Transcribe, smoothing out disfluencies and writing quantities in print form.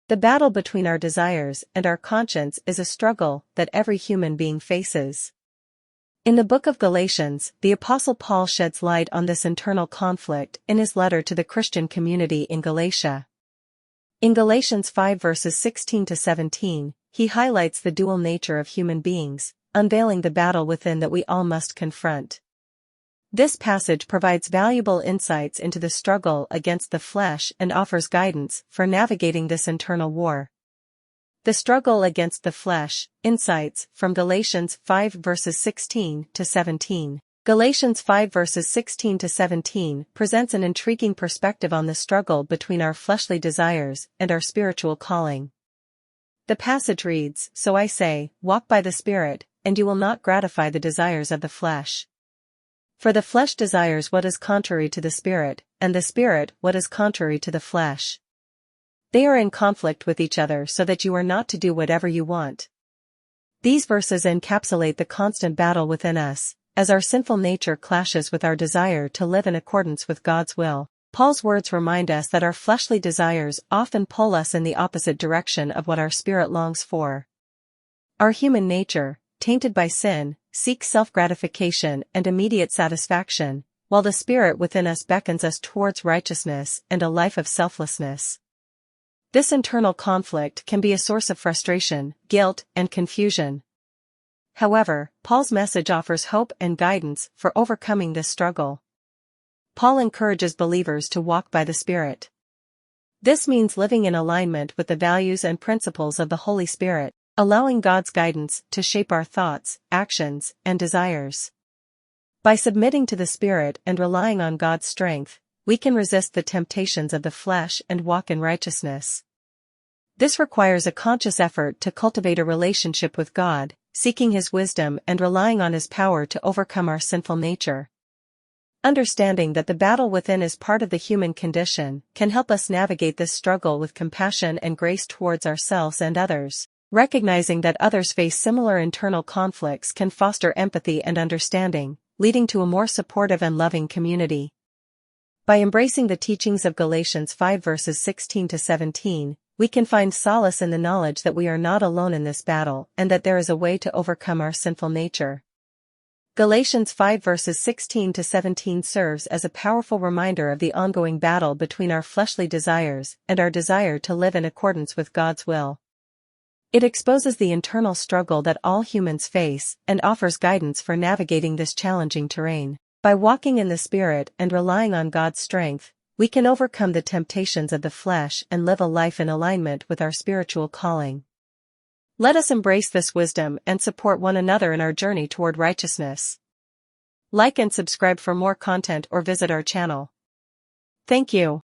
The battle between our desires and our conscience is a struggle that every human being faces. In the book of Galatians, the Apostle Paul sheds light on this internal conflict in his letter to the Christian community in Galatia. In Galatians 5 verses 16 to 17, he highlights the dual nature of human beings, unveiling the battle within that we all must confront. This passage provides valuable insights into the struggle against the flesh and offers guidance for navigating this internal war. The struggle against the flesh, insights from Galatians 5 verses 16 to 17. Galatians 5 verses 16 to 17 presents an intriguing perspective on the struggle between our fleshly desires and our spiritual calling. The passage reads, "So I say, walk by the Spirit, and you will not gratify the desires of the flesh. For the flesh desires what is contrary to the Spirit, and the Spirit what is contrary to the flesh. They are in conflict with each other so that you are not to do whatever you want." These verses encapsulate the constant battle within us, as our sinful nature clashes with our desire to live in accordance with God's will. Paul's words remind us that our fleshly desires often pull us in the opposite direction of what our spirit longs for. Our human nature, tainted by sin, seeks self-gratification and immediate satisfaction, while the Spirit within us beckons us towards righteousness and a life of selflessness. This internal conflict can be a source of frustration, guilt, and confusion. However, Paul's message offers hope and guidance for overcoming this struggle. Paul encourages believers to walk by the Spirit. This means living in alignment with the values and principles of the Holy Spirit, allowing God's guidance to shape our thoughts, actions, and desires. By submitting to the Spirit and relying on God's strength, we can resist the temptations of the flesh and walk in righteousness. This requires a conscious effort to cultivate a relationship with God, seeking His wisdom and relying on His power to overcome our sinful nature. Understanding that the battle within is part of the human condition can help us navigate this struggle with compassion and grace towards ourselves and others. Recognizing that others face similar internal conflicts can foster empathy and understanding, leading to a more supportive and loving community. By embracing the teachings of Galatians 5 verses 16 to 17, we can find solace in the knowledge that we are not alone in this battle and that there is a way to overcome our sinful nature. Galatians 5 verses 16 to 17 serves as a powerful reminder of the ongoing battle between our fleshly desires and our desire to live in accordance with God's will. It exposes the internal struggle that all humans face and offers guidance for navigating this challenging terrain. By walking in the Spirit and relying on God's strength, we can overcome the temptations of the flesh and live a life in alignment with our spiritual calling. Let us embrace this wisdom and support one another in our journey toward righteousness. Like and subscribe for more content or visit our channel. Thank you.